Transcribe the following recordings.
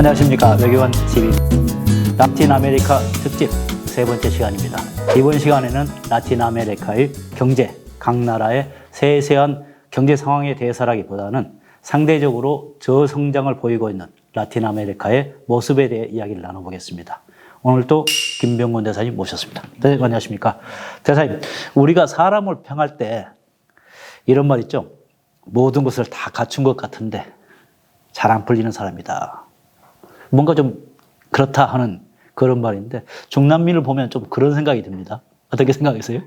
안녕하십니까. 외교관 TV 라틴 아메리카 특집 세 번째 시간입니다. 이번 시간에는 라틴 아메리카의 경제, 각 나라의 세세한 경제 상황에 대해서라기보다는 상대적으로 저성장을 보이고 있는 라틴 아메리카의 모습에 대해 이야기를 나눠보겠습니다. 오늘 또 김병곤 대사님 모셨습니다. 네, 안녕하십니까. 대사님, 우리가 사람을 평할 때 이런 말 있죠. 모든 것을 다 갖춘 것 같은데 잘 안 풀리는 사람이다. 뭔가 좀 그렇다 하는 그런 말인데 중남미를 보면 좀 그런 생각이 듭니다. 어떻게 생각하세요?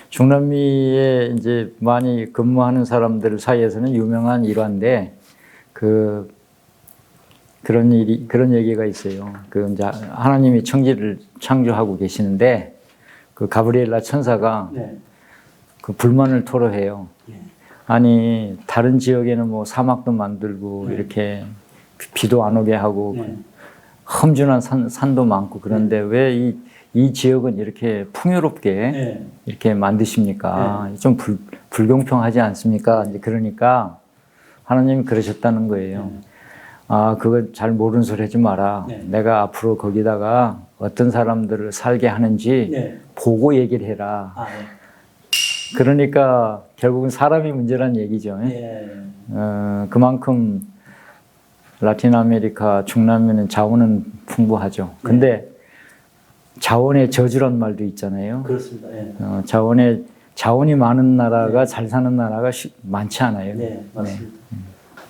중남미에 이제 많이 근무하는 사람들 사이에서는 유명한 일화인데 그런 얘기가 있어요. 이제 하나님이 천지를 창조하고 계시는데 그 가브리엘라 천사가 네. 그 불만을 토로해요. 네. 아니 다른 지역에는 뭐 사막도 만들고 네. 이렇게 비도 안 오게 하고 네. 험준한 산도 많고 그런데 왜 이 지역은 이렇게 풍요롭게 네. 이렇게 만드십니까? 좀 불공평하지 않습니까? 이제 그러니까 하나님이 그러셨다는 거예요. 아, 그거 잘 모르는 소리 하지 마라. 네. 내가 앞으로 거기다가 어떤 사람들을 살게 하는지 네. 보고 얘기를 해라. 아, 네. 그러니까 결국은 사람이 문제란 얘기죠. 네. 그만큼 라틴 아메리카, 중남미는 자원은 풍부하죠. 근데 자원의 저주란 말도 있잖아요. 그렇습니다. 네. 자원이 많은 나라가 잘 사는 나라가 많지 않아요. 네, 맞습니다.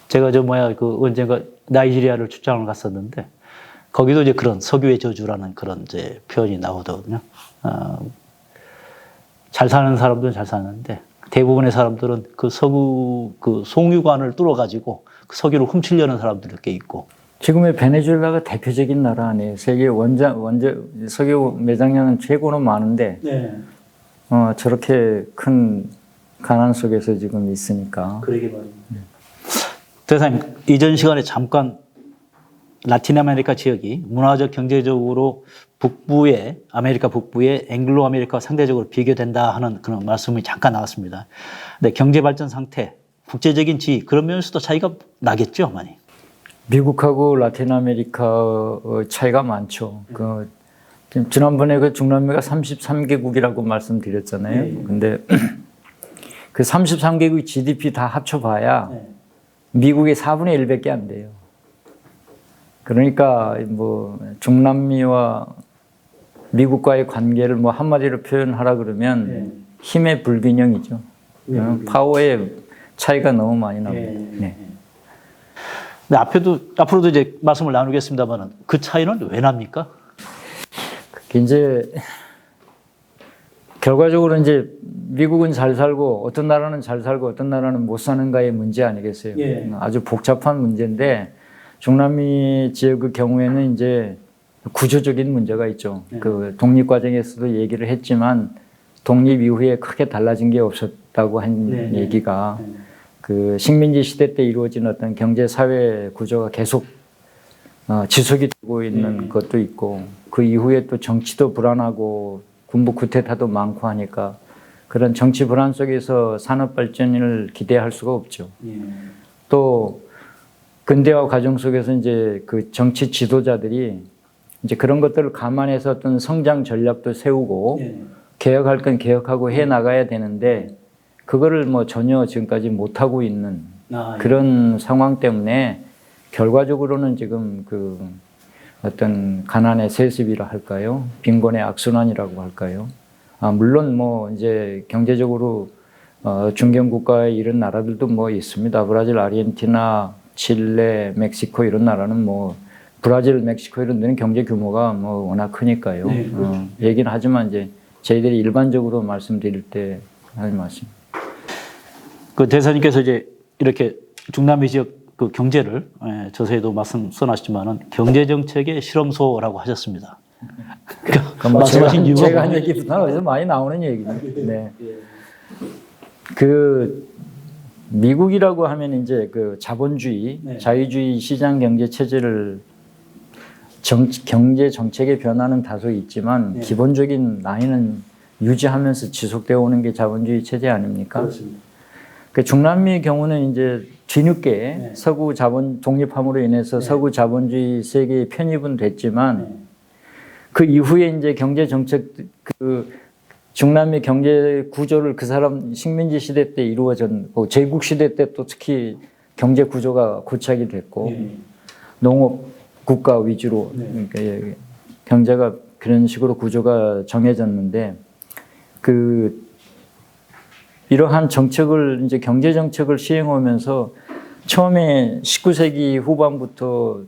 제가 언젠가 나이지리아를 출장을 갔었는데 거기도 이제 그런 석유의 저주라는 그런 이제 표현이 나오거든요. 잘 사는 사람들은 잘 사는데 대부분의 사람들은 그 송유관을 뚫어가지고 그 석유를 훔치려는 사람들이 꽤 있고. 지금의 베네수엘라가 대표적인 나라 아니에요. 세계 석유 매장량은 최고로 많은데 네. 저렇게 큰 가난 속에서 지금 있으니까. 그러게 말입니다. 대사님, 이전 시간에 잠깐 라틴 아메리카 지역이 문화적, 경제적으로 아메리카 북부의 앵글로 아메리카와 상대적으로 비교된다 하는 그런 말씀이 잠깐 나왔습니다. 근데 경제 발전 상태, 국제적인 지위, 그런 면에서도 차이가 나겠죠, 많이? 미국하고 라틴 아메리카 차이가 많죠. 지난번에 그 중남미가 33개국이라고 말씀드렸잖아요. 네. 근데 그 33개국 GDP 다 합쳐봐야 네. 미국의 4분의 1밖에 안 돼요. 그러니까 뭐 중남미와 미국과의 관계를 뭐 한마디로 표현하라 그러면 네. 힘의 불균형이죠. 파워의 차이가 너무 많이 납니다. 네. 네, 앞으로도 이제 말씀을 나누겠습니다만 그 차이는 왜 납니까? 이제 결과적으로 이제 미국은 잘 살고 어떤 나라는 잘 살고 어떤 나라는 못 사는가의 문제 아니겠어요? 예. 아주 복잡한 문제인데 중남미 지역의 경우에는 이제 구조적인 문제가 있죠. 그 독립 과정에서도 얘기를 했지만 독립 이후에 크게 달라진 게 없었다고 한 얘기가 그 식민지 시대 때 이루어진 어떤 경제 사회 구조가 계속 지속이 되고 있는 것도 있고 그 이후에 또 정치도 불안하고 군부 쿠데타도 많고 하니까 그런 정치 불안 속에서 산업 발전을 기대할 수가 없죠. 또 근대화 과정 속에서 이제 그 정치 지도자들이 이제 그런 것들을 감안해서 어떤 성장 전략도 세우고 개혁할 건 개혁하고 해 나가야 되는데 그거를 뭐 전혀 지금까지 못 하고 있는 그런 상황 때문에 결과적으로는 지금 그 어떤 가난의 세습이라 할까요? 빈곤의 악순환이라고 할까요? 물론 뭐 이제 경제적으로 중견 국가의 이런 나라들도 뭐 있습니다. 브라질, 아르헨티나, 칠레, 멕시코 이런 나라는 뭐 브라질, 멕시코 이런 데는 경제 규모가 뭐 워낙 크니까요. 네, 그렇죠. 얘기는 하지만 이제 저희들이 일반적으로 말씀드릴 때 하는 말씀. 그 대사님께서 이제 이렇게 중남미 지역 그 경제를 저서에도 말씀 써놨지만은 경제 정책의 실험소라고 하셨습니다. 그러니까 말씀하신 이유가 제가 한 얘기보다는 어디서 많이 나오는 얘기죠. 네. 그 미국이라고 하면 이제 그 자본주의, 자유주의 시장 경제 체제를 경제 정책의 변화는 다소 있지만 기본적인 라인은 유지하면서 지속되어 오는 게 자본주의 체제 아닙니까? 그렇습니다. 그 중남미의 경우는 이제 뒤늦게 네. 서구 자본 독립함으로 인해서 네. 서구 자본주의 세계에 편입은 됐지만 네. 그 이후에 이제 경제 정책 그 중남미 경제 구조를 그 사람 식민지 시대 때 이루어졌고 제국 시대 때 또 특히 경제 구조가 고착이 됐고 네. 농업 국가 위주로 네. 그러니까 경제가 그런 식으로 구조가 정해졌는데 그 이러한 정책을 이제 경제 정책을 시행하면서 처음에 19세기 후반부터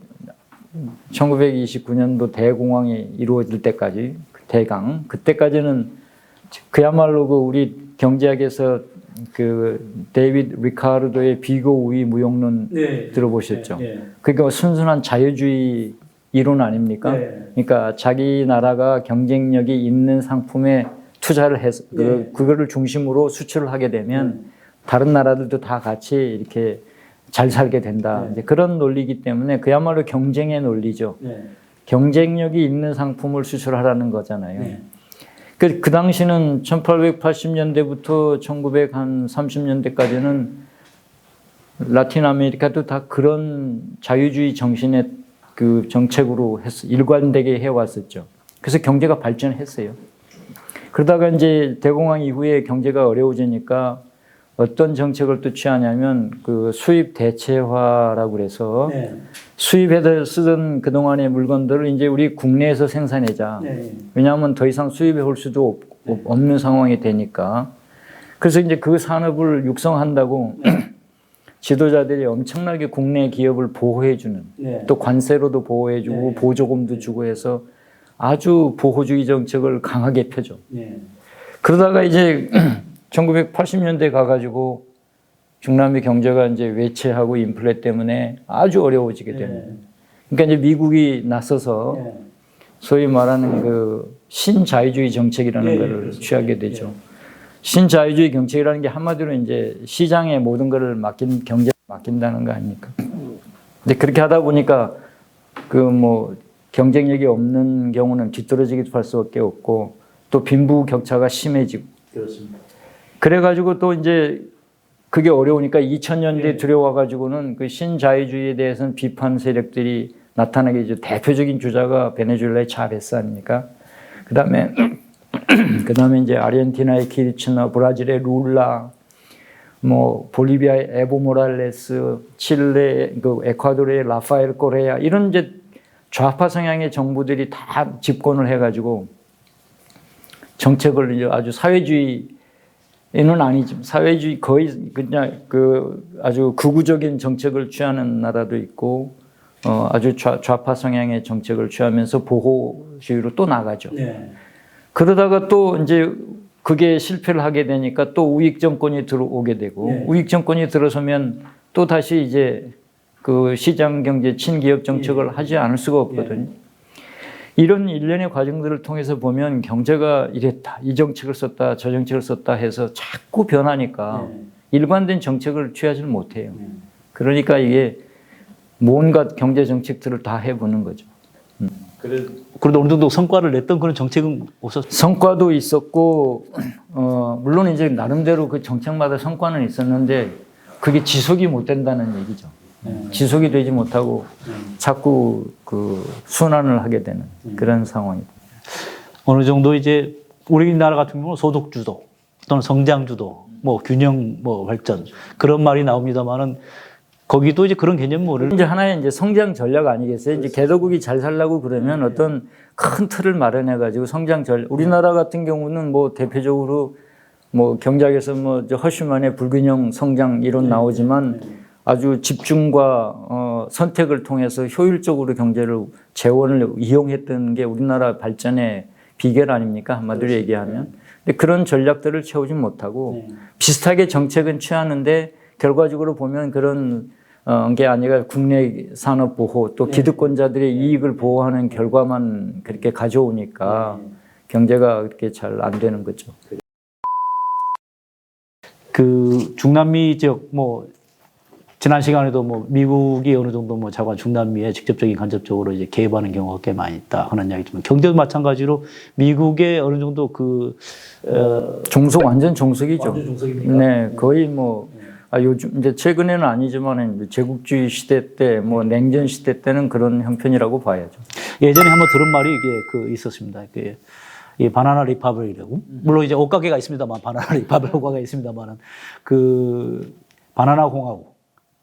1929년도 대공황이 이루어질 때까지 대강 그때까지는 그야말로 그 우리 경제학에서 그 데이비드 리카르도의 비교 우위 무용론 네. 들어보셨죠? 네. 그러니까 순순한 자유주의 이론 아닙니까? 네. 그러니까 자기 나라가 경쟁력이 있는 상품에 투자를 해서 네. 그거를 중심으로 수출을 하게 되면 다른 나라들도 다 같이 이렇게 잘 살게 된다. 네. 이제 그런 논리이기 때문에 그야말로 경쟁의 논리죠. 네. 경쟁력이 있는 상품을 수출하라는 거잖아요. 네. 그 당시는 1880년대부터 1930년대까지는 라틴 아메리카도 다 그런 자유주의 정신의 그 정책으로 일관되게 해왔었죠. 그래서 경제가 발전했어요. 그러다가 이제 대공황 이후에 경제가 어려워지니까 어떤 정책을 또 취하냐면 그 수입 대체화라고 그래서 네. 수입해서 쓰던 그동안의 물건들을 이제 우리 국내에서 생산하자. 네. 왜냐하면 더 이상 수입해 올 수도 없는 상황이 되니까. 그래서 이제 그 산업을 육성한다고 지도자들이 엄청나게 국내 기업을 보호해주는 네. 또 관세로도 보호해주고 네. 보조금도 주고 해서 아주 보호주의 정책을 강하게 펴죠. 네. 그러다가 이제 1980년대 가가지고 중남미 경제가 이제 외채하고 인플레 때문에 아주 어려워지게 됩니다. 그러니까 이제 미국이 나서서 네. 소위 말하는 그 신자유주의 정책이라는 네. 것을 그렇죠. 취하게 되죠. 신자유주의 정책이라는 게 한마디로 이제 시장에 모든 것을 경제에 맡긴다는 거 아닙니까? 근데 그렇게 하다 보니까 그 뭐 경쟁력이 없는 경우는 뒤떨어지기도 할 수밖에 없고 또 빈부격차가 심해지고 그렇습니다. 그래가지고 또 이제 그게 어려우니까 2000년대에 네. 들어와가지고는 그 신자유주의에 대해서는 비판 세력들이 나타나게 이제 대표적인 주자가 베네수엘라의 차베스 아닙니까? 그다음에 이제 아르헨티나의 키르치너, 브라질의 룰라, 뭐 볼리비아의 에보 모랄레스, 칠레, 그 에콰도르의 라파엘 코레아 이런 이제 좌파 성향의 정부들이 다 집권을 해가지고 정책을 이제 아주 사회주의는 아니지만 사회주의 거의 그냥 그 아주 극우적인 정책을 취하는 나라도 있고 아주 좌파 성향의 정책을 취하면서 보호주의로 또 나가죠. 네. 그러다가 또 이제 그게 실패를 하게 되니까 또 우익 정권이 들어오게 되고 네. 우익 정권이 들어서면 또 다시 이제 그 시장 경제 친기업 정책을 하지 않을 수가 없거든요. 이런 일련의 과정들을 통해서 보면 경제가 이랬다, 이 정책을 썼다, 저 정책을 썼다 해서 자꾸 변하니까 일관된 정책을 취하지를 못해요. 그러니까 이게 뭔가 경제 정책들을 다 해보는 거죠. 그래도 어느 정도 성과를 냈던 그런 정책은 없었어요. 성과도 있었고, 물론 이제 나름대로 그 정책마다 성과는 있었는데 그게 지속이 못 된다는 얘기죠. 지속이 되지 못하고 자꾸 그 순환을 하게 되는 그런 상황입니다. 어느 정도 이제 우리나라 같은 경우는 소득주도 또는 성장주도, 뭐 균형, 뭐 발전 그런 말이 나옵니다만은 거기도 이제 그런 개념을 이제 하나의 이제 성장 전략 아니겠어요? 이제 개도국이 잘 살려고 그러면 어떤 큰 틀을 마련해 가지고 성장 전략. 우리나라 같은 경우는 뭐 대표적으로 뭐 경제학에서 뭐 허슈만의 불균형 성장 이론 나오지만 아주 집중과 선택을 통해서 효율적으로 경제를 재원을 이용했던 게 우리나라 발전의 비결 아닙니까? 한마디로 얘기하면. 근데 그런 전략들을 채우지 못하고 비슷하게 정책은 취하는데 결과적으로 보면 그런 게 아니라 국내 산업 보호 또 기득권자들의 이익을 보호하는 결과만 그렇게 가져오니까 경제가 그렇게 잘 안 되는 거죠. 그 중남미 지역 뭐 지난 시간에도 뭐 미국이 어느 정도 뭐 자관 중남미에 직접적인 간접적으로 이제 개입하는 경우가 꽤 많이 있다 하는 이야기지만 경제도 마찬가지로 미국의 어느 정도 그 종속 완전 종속이죠. 완전 종속입니까? 네, 거의 뭐 요즘 이제 최근에는 아니지만 이제 제국주의 시대 때, 뭐 냉전 시대 때는 그런 형편이라고 봐야죠. 예전에 한번 들은 말이 이게 있었습니다. 이 바나나 리퍼블릭이라고. 물론 이제 옷가게가 있습니다만, 바나나 리퍼블릭 옷가게가 있습니다만은, 바나나 공화국.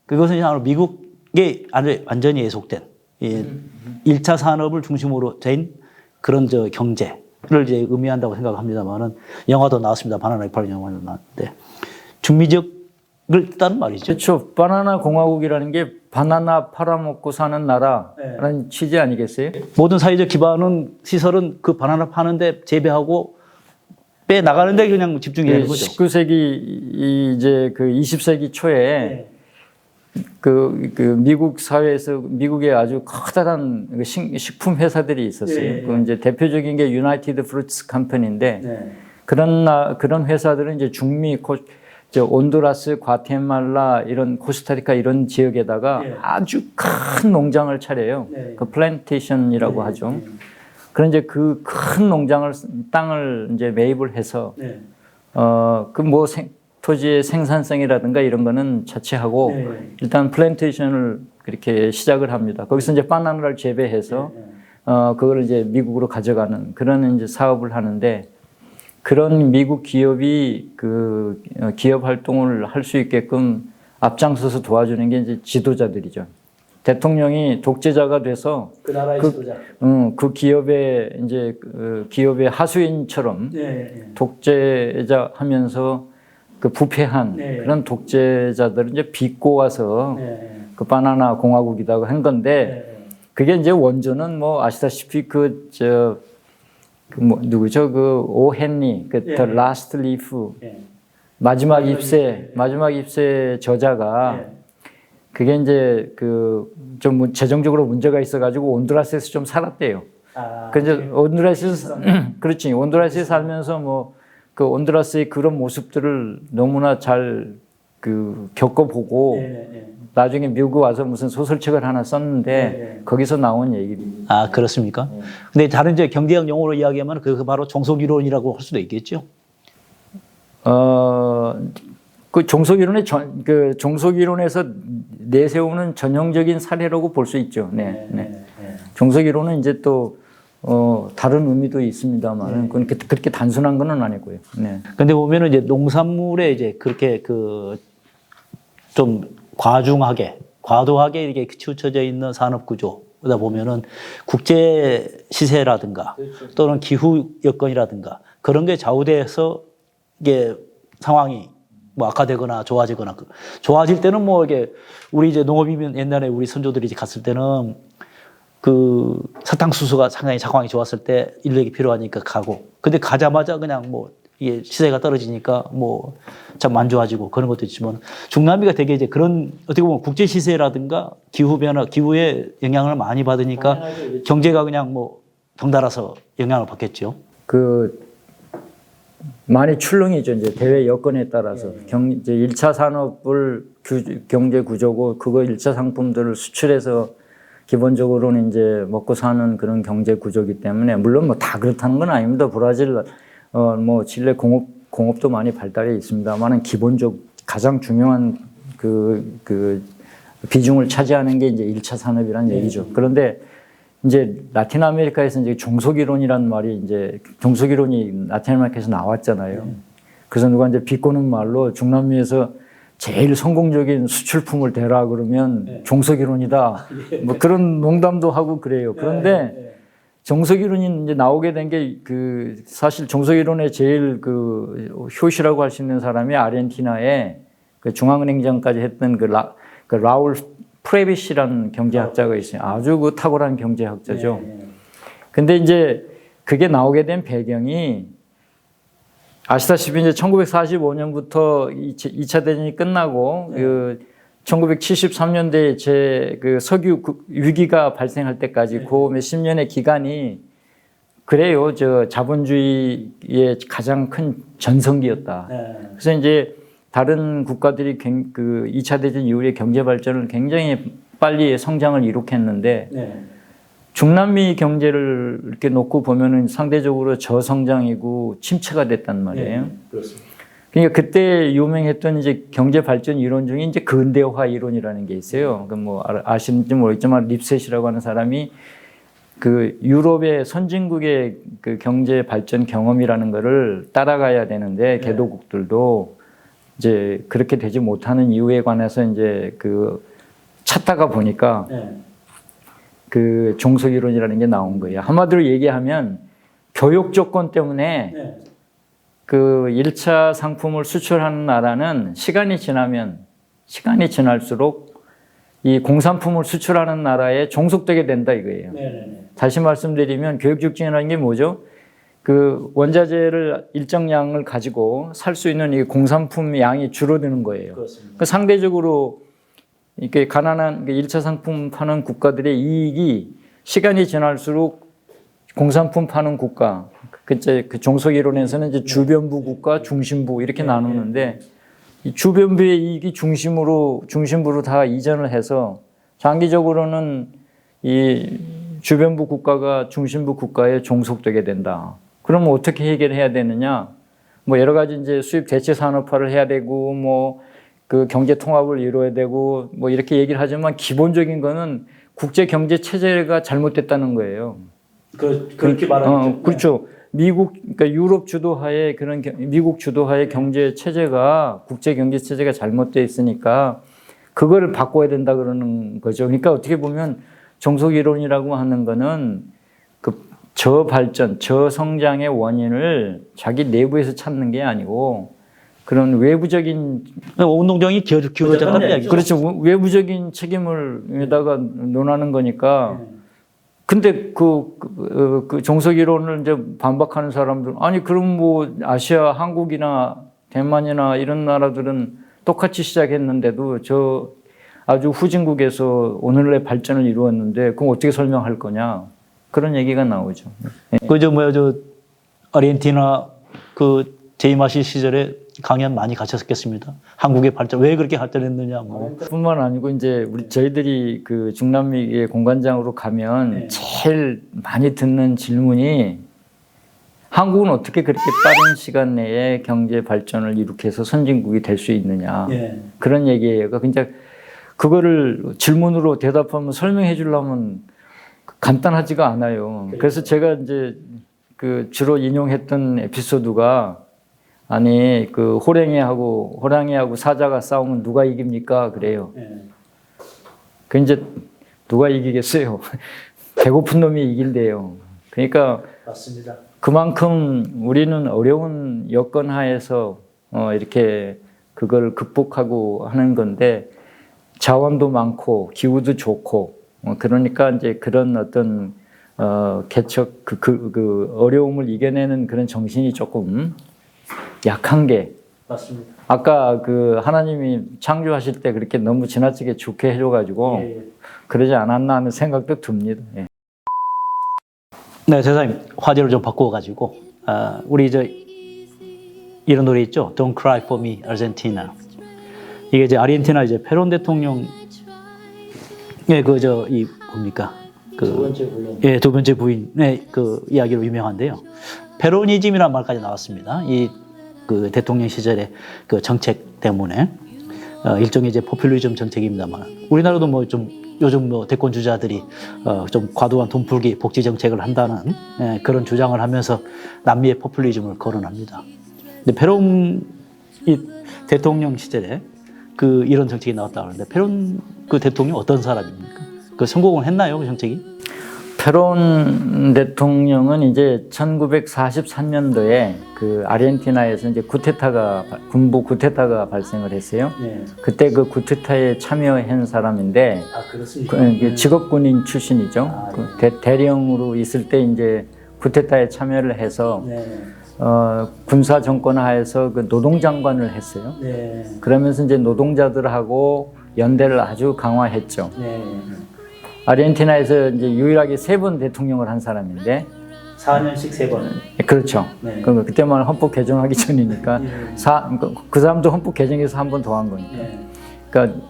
그것은 그냥 미국에 완전히 예속된, 1차 산업을 중심으로 된 그런 경제를 이제 의미한다고 생각합니다만은, 영화도 나왔습니다. 바나나 리퍼블릭 영화도 나왔는데, 중미적을 뜻하는 말이죠. 그렇죠. 바나나 공화국이라는 게 바나나 팔아먹고 사는 나라라는 취지 아니겠어요? 모든 사회적 기반은 시설은 그 바나나 파는데 재배하고 빼 나가는데 그냥 집중이 되는 거죠. 19세기 이제 20세기 초에 미국 사회에서 미국에 아주 커다란 식품 회사들이 있었어요. 그 이제 대표적인 게 유나이티드 프루츠 컴퍼니인데 그런 회사들은 이제 중미 온두라스, 과테말라 이런 코스타리카 이런 지역에다가 아주 큰 농장을 차려요. 그 플랜테이션이라고 하죠. 그런 이제 그 큰 땅을 이제 매입을 해서 토지의 생산성이라든가 이런 거는 자체하고 일단 플랜테이션을 그렇게 시작을 합니다. 거기서 이제 바나나를 재배해서 그걸 이제 미국으로 가져가는 그런 이제 사업을 하는데 그런 미국 기업이 기업 활동을 할 수 있게끔 앞장서서 도와주는 게 이제 지도자들이죠. 대통령이 독재자가 돼서 그 나라의 지도자. 그 기업의 이제 기업의 하수인처럼 독재자 하면서 부패한 그런 독재자들을 이제 빚고 와서 그 바나나 공화국이라고 한 건데 그게 이제 원조는 뭐 아시다시피 누구죠? 오 헨리, The Last Leaf, 마지막 ipse 저자가 그게 이제 좀 재정적으로 문제가 있어가지고 온두라스에서 좀 살았대요. 근데 온두라스에서 그렇지. 온두라스에 살면서 온두라스의 그런 모습들을 너무나 잘 겪어보고 나중에 미국 와서 무슨 소설책을 하나 썼는데 거기서 나온 얘기입니다. 아, 그렇습니까? 근데 다른 이제 경제학 용어로 이야기하면 그 바로 종속이론이라고 할 수도 있겠죠. 종속이론에서 내세우는 전형적인 사례라고 볼 수 있죠. 종속이론은 이제 또 다른 의미도 있습니다만 그렇게 단순한 건 아니고요. 근데 보면은 이제 농산물에 이제 그렇게 좀 과도하게 이렇게 치우쳐져 있는 산업 구조다 보면은 국제 시세라든가 또는 기후 여건이라든가 그런 게 좌우돼서 이게 상황이 악화되거나 좋아지거나 좋아질 때는 이게 우리 이제 농업이면 옛날에 우리 선조들이 이제 갔을 때는 사탕수수가 상당히 상황이 좋았을 때 인력이 필요하니까 가고 근데 가자마자 그냥 이게 시세가 떨어지니까 참 안 좋아지고 그런 것도 있지만 중남미가 되게 이제 그런 어떻게 보면 국제 시세라든가 기후 변화, 기후의 영향을 많이 받으니까 경제가 그냥 덩달아서 영향을 받겠죠. 많이 출렁이죠. 이제 대외 여건에 따라서 이제 1차 산업을 경제 구조고 그거 1차 상품들을 수출해서 기본적으로는 이제 먹고 사는 그런 경제 구조이기 때문에 물론 다 그렇다는 건 아닙니다. 브라질 칠레 공업도 많이 발달해 있습니다만은 가장 중요한 비중을 차지하는 게 이제 1차 산업이라는 얘기죠. 그런데 이제 라틴 아메리카에서 이제 종속이론이라는 말이 이제 종속이론이 라틴 아메리카에서 나왔잖아요. 그래서 누가 이제 비꼬는 말로 중남미에서 제일 성공적인 수출품을 대라 그러면 종속이론이다. 그런 농담도 하고 그래요. 그런데 종속이론이 이제 나오게 된 게 사실 종속이론의 제일 효시라고 할 수 있는 사람이 아르헨티나에 중앙은행장까지 했던 라울 프레비시라는 경제학자가 있어요. 아주 탁월한 경제학자죠. 근데 이제 그게 나오게 된 배경이 아시다시피 이제 1945년부터 2차 대전이 끝나고 1973년대에 석유 위기가 발생할 때까지 그 몇십 년의 기간이 그래요. 자본주의의 가장 큰 전성기였다. 그래서 이제 다른 국가들이 2차 대전 이후에 경제 발전을 굉장히 빨리 성장을 이룩했는데 중남미 경제를 이렇게 놓고 보면은 상대적으로 저성장이고 침체가 됐단 말이에요. 그렇습니다. 그러니까 그때 유명했던 이제 경제 발전 이론 중에 이제 근대화 이론이라는 게 있어요. 그 뭐 아시는지 모르겠지만 립셋이라고 하는 사람이 그 유럽의 선진국의 그 경제 발전 경험이라는 거를 따라가야 되는데 개도국들도 이제 그렇게 되지 못하는 이유에 관해서 이제 그 찾다가 보니까 그 종속 이론이라는 게 나온 거예요. 한마디로 얘기하면 교육 조건 때문에 그 1차 상품을 수출하는 나라는 시간이 지날수록 이 공산품을 수출하는 나라에 종속되게 된다 이거예요. 다시 말씀드리면 교육적증이라는 게 뭐죠? 그 원자재를 일정량을 가지고 살 수 있는 이 공산품 양이 줄어드는 거예요. 그 상대적으로 이렇게 가난한 1차 상품 파는 국가들의 이익이 시간이 지날수록 공산품 파는 국가, 그 종속 이론에서는 이제 주변부 국가, 중심부 이렇게 나누는데 이 주변부의 이익이 중심부로 다 이전을 해서 장기적으로는 이 주변부 국가가 중심부 국가에 종속되게 된다. 그러면 어떻게 해결해야 되느냐? 뭐 여러 가지 이제 수입 대체 산업화를 해야 되고 뭐 그 경제 통합을 이루어야 되고 뭐 이렇게 얘기를 하지만 기본적인 거는 국제 경제 체제가 잘못됐다는 거예요. 그렇게 말하는 그렇죠. 그러니까 유럽 주도하에 그런 미국 주도하의 경제 체제가 국제 경제 체제가 잘못되어 있으니까 그거를 바꿔야 된다 그러는 거죠. 그러니까 어떻게 보면 종속 이론이라고 하는 거는 그 저발전, 저성장의 원인을 자기 내부에서 찾는 게 아니고 그런 외부적인 운동장이 기울어졌다는 이야기죠. 그렇죠. 외부적인 책임을에다가 논하는 거니까. 근데 그 종속 이론을 이제 반박하는 사람들 아니 그럼 뭐 아시아 한국이나 대만이나 이런 나라들은 똑같이 시작했는데도 저 아주 후진국에서 오늘의 발전을 이루었는데 그럼 어떻게 설명할 거냐 그런 얘기가 나오죠. 저 아르헨티나 그 제이마시 시절에 강연 많이 가셨겠습니다. 한국의 발전 왜 그렇게 발전했느냐 뭐. 뿐만 아니고 이제 저희들이 그 중남미의 공관장으로 가면 제일 많이 듣는 질문이 한국은 어떻게 그렇게 빠른 시간 내에 경제 발전을 일으켜서 선진국이 될 수 있느냐 그런 얘기예요. 그러니까 그거를 질문으로 대답하면 설명해 주려면 간단하지가 않아요. 그래서 제가 이제 그 주로 인용했던 에피소드가 아니 그 호랑이하고 사자가 싸우면 누가 이깁니까? 그래요. 그 이제 누가 이기겠어요? 배고픈 놈이 이긴대요. 그러니까 맞습니다. 그만큼 우리는 어려운 여건 하에서 이렇게 그걸 극복하고 하는 건데 자원도 많고 기후도 좋고 그러니까 이제 그런 어떤 개척 그 어려움을 이겨내는 그런 정신이 조금 약한 게 맞습니다. 아까 그 하나님이 창조하실 때 그렇게 너무 지나치게 좋게 해줘가지고 그러지 않았나 하는 생각도 듭니다. 네, 세상님 화제를 좀 바꾸어가지고 우리 이런 노래 있죠? Don't Cry for Me, Argentina. 이게 이제 아르헨티나 이제 페론 대통령 이 뭡니까? 두 번째 부인의 그 이야기로 유명한데요. 페로니즘이라는 말까지 나왔습니다. 그 대통령 시절의 그 정책 때문에 일종의 이제 포퓰리즘 정책입니다만 우리나라도 뭐 좀 요즘 뭐 대권 주자들이 좀 과도한 돈풀기 복지 정책을 한다는 그런 주장을 하면서 남미의 포퓰리즘을 거론합니다. 근데 페론 대통령 시절에 그 이런 정책이 나왔다 그러는데 페론 그 대통령 어떤 사람입니까? 그 성공을 했나요, 그 정책이? 페론 대통령은 이제 1943년도에 그 아르헨티나에서 이제 군부 쿠데타가 발생을 했어요. 그때 그 쿠데타에 참여한 사람인데 직업군인 출신이죠. 대령으로 있을 때 이제 쿠데타에 참여를 해서 군사 정권 하에서 그 노동장관을 했어요. 그러면서 이제 노동자들하고 연대를 아주 강화했죠. 아르헨티나에서 이제 유일하게 3번 대통령을 한 사람인데 4년씩 3번. 그렇죠. 그때만 헌법 개정하기 전이니까 그 사람도 헌법 개정해서 한 번 더 한 거니까. 그러니까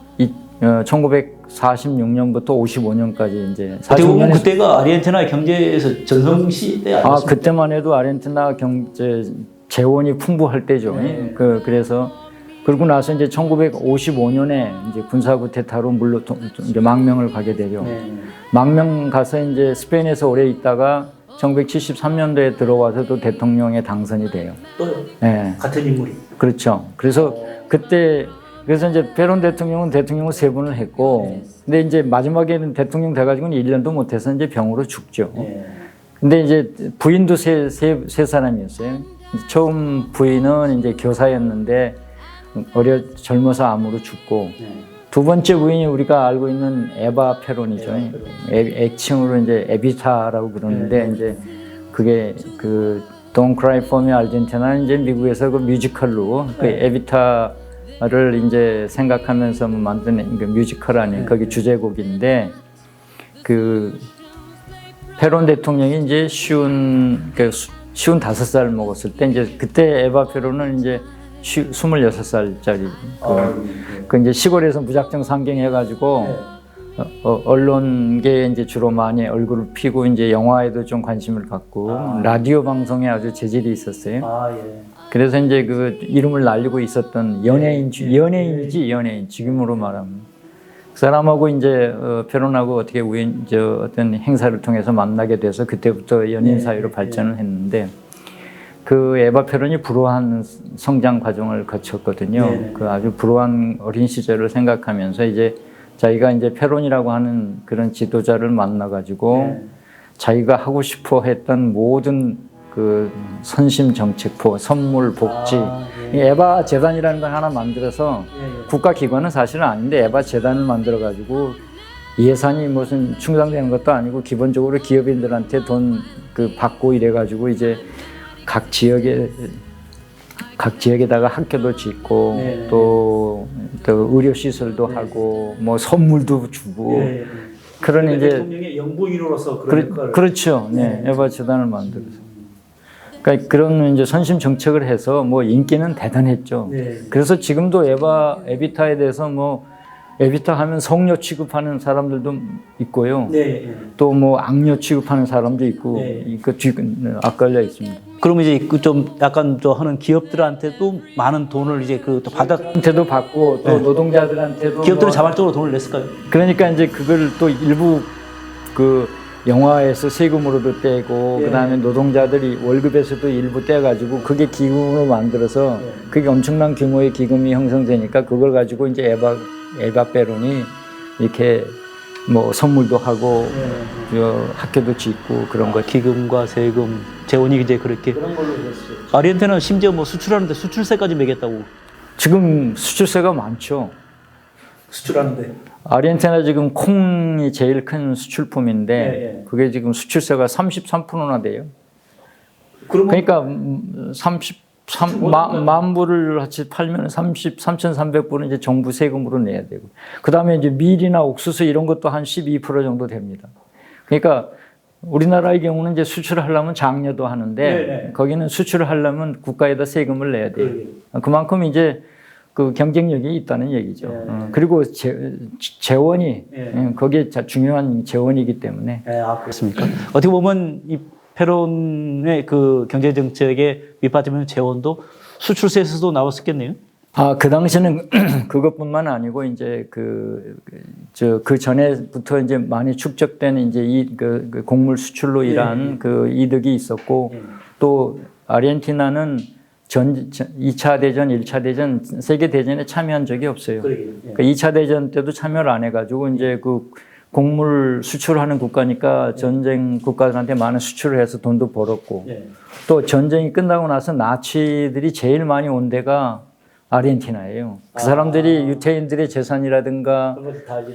1946년부터 55년까지 이제 45년 그때가 아르헨티나 경제에서 전성시대 아니었습니까? 그때만 해도 아르헨티나 경제 재원이 풍부할 때죠. 네. 그래서 그러고 나서 이제 1955년에 이제 군사 쿠데타로 물로 이제 망명을 가게 되죠. 네. 망명 가서 이제 스페인에서 오래 있다가 1973년도에 들어와서 또 대통령에 당선이 돼요. 또 네. 같은 인물이. 그렇죠. 그래서 그래서 이제 페론 대통령은 대통령을 3번을 했고, 근데 이제 마지막에는 대통령 돼가지고는 1년도 못해서 이제 병으로 죽죠. 네. 근데 이제 부인도 세 사람이었어요. 처음 부인은 이제 교사였는데 젊어서 암으로 죽고, 네. 두 번째 부인이 우리가 알고 있는 에바 페론이죠. 애칭으로 이제 에비타라고 그러는데 네. 이제 그게 그 Don't Cry For Me 아르헨티나는 이제 미국에서 그 뮤지컬로 그 네. 에비타를 이제 생각하면서 만든 그 뮤지컬 아닌 거기 주제곡인데 그 페론 대통령이 이제 쉬운 5살 먹었을 때 이제 그때 에바 페론은 이제 26살짜리 그 이제 시골에서 무작정 상경해가지고 언론계에 이제 주로 많이 얼굴을 피고 이제 영화에도 좀 관심을 갖고 라디오 방송에 아주 재질이 있었어요. 예. 그래서 이제 그 이름을 날리고 있었던 연예인 지금으로 말하면 그 사람하고 이제 페론하고 어떻게 어떤 행사를 통해서 만나게 돼서 그때부터 연인 사이로 발전을 했는데. 그 에바 페론이 불우한 성장 과정을 거쳤거든요. 네. 그 아주 불우한 어린 시절을 생각하면서 이제 자기가 이제 페론이라고 하는 그런 지도자를 만나가지고 네. 자기가 하고 싶어 했던 모든 그 선심 정책포, 선물, 복지, 이 에바 재단이라는 걸 하나 만들어서 국가기관은 사실은 아닌데 에바 재단을 만들어가지고 예산이 무슨 충당되는 것도 아니고 기본적으로 기업인들한테 돈 그 받고 이래가지고 이제 각 지역에다가 학교도 짓고 네. 또 의료 시설도 하고 뭐 선물도 주고 그런 그러니까 이제 대통령의 영부 1호로서 그런 역할을. 그렇죠. 네. 에바 재단을 만들어서. 그러니까 그런 이제 선심 정책을 해서 뭐 인기는 대단했죠. 네. 그래서 지금도 에비타에 대해서 뭐 에비타 하면 성녀 취급하는 사람들도 있고요. 네. 또 뭐 악녀 취급하는 사람도 있고 네. 그 엇갈려 있습니다. 그러면 이제 그 좀 약간 저 하는 기업들한테도 많은 돈을 이제 그 또 한테도 받고 또 노동자들한테도 기업들은 뭐 자발적으로 돈을 냈을까요? 그러니까 이제 그걸 또 일부 그 영화에서 세금으로도 떼고 그다음에 노동자들이 월급에서도 일부 떼가지고 그게 기금으로 만들어서 그게 엄청난 규모의 기금이 형성되니까 그걸 가지고 이제 에바 페론이 이렇게 뭐 선물도 하고 학교도 짓고 그런 거. 기금과 세금, 재원이 이제 그렇게 그런 걸로 됐어요. 아르헨티나는 심지어 뭐 수출하는데 수출세까지 매겼다고. 지금 수출세가 많죠. 수출하는데. 아르헨티나 지금 콩이 제일 큰 수출품인데 그게 지금 수출세가 33%나 돼요. 그러니까 33만 불을 같이 팔면 3,300불은 이제 정부 세금으로 내야 되고 그 다음에 이제 밀이나 옥수수 이런 것도 한 12% 정도 됩니다. 그러니까 우리나라의 경우는 이제 수출을 하려면 장려도 하는데 거기는 수출을 하려면 국가에다 세금을 내야 돼요. 그만큼 이제 그 경쟁력이 있다는 얘기죠. 그리고 재원이 거기에 중요한 재원이기 때문에. 그렇습니까? 어떻게 보면 이 페론의 그 경제 정책의 밑받침하는 재원도 수출세에서도 나왔었겠네요. 그 당시는 그것뿐만 아니고 이제 그 전에부터 이제 많이 축적된 이제 그 곡물 수출로 인한 그 이득이 있었고 또 아르헨티나는 2차 대전, 1차 대전, 세계대전에 참여한 적이 없어요. 그러니까 2차 대전 때도 참여를 안 해가지고 이제 그 곡물 수출하는 국가니까 전쟁 국가들한테 많은 수출을 해서 돈도 벌었고 또 전쟁이 끝나고 나서 나치들이 제일 많이 온 데가 아르헨티나예요. 그 사람들이 유태인들의 재산이라든가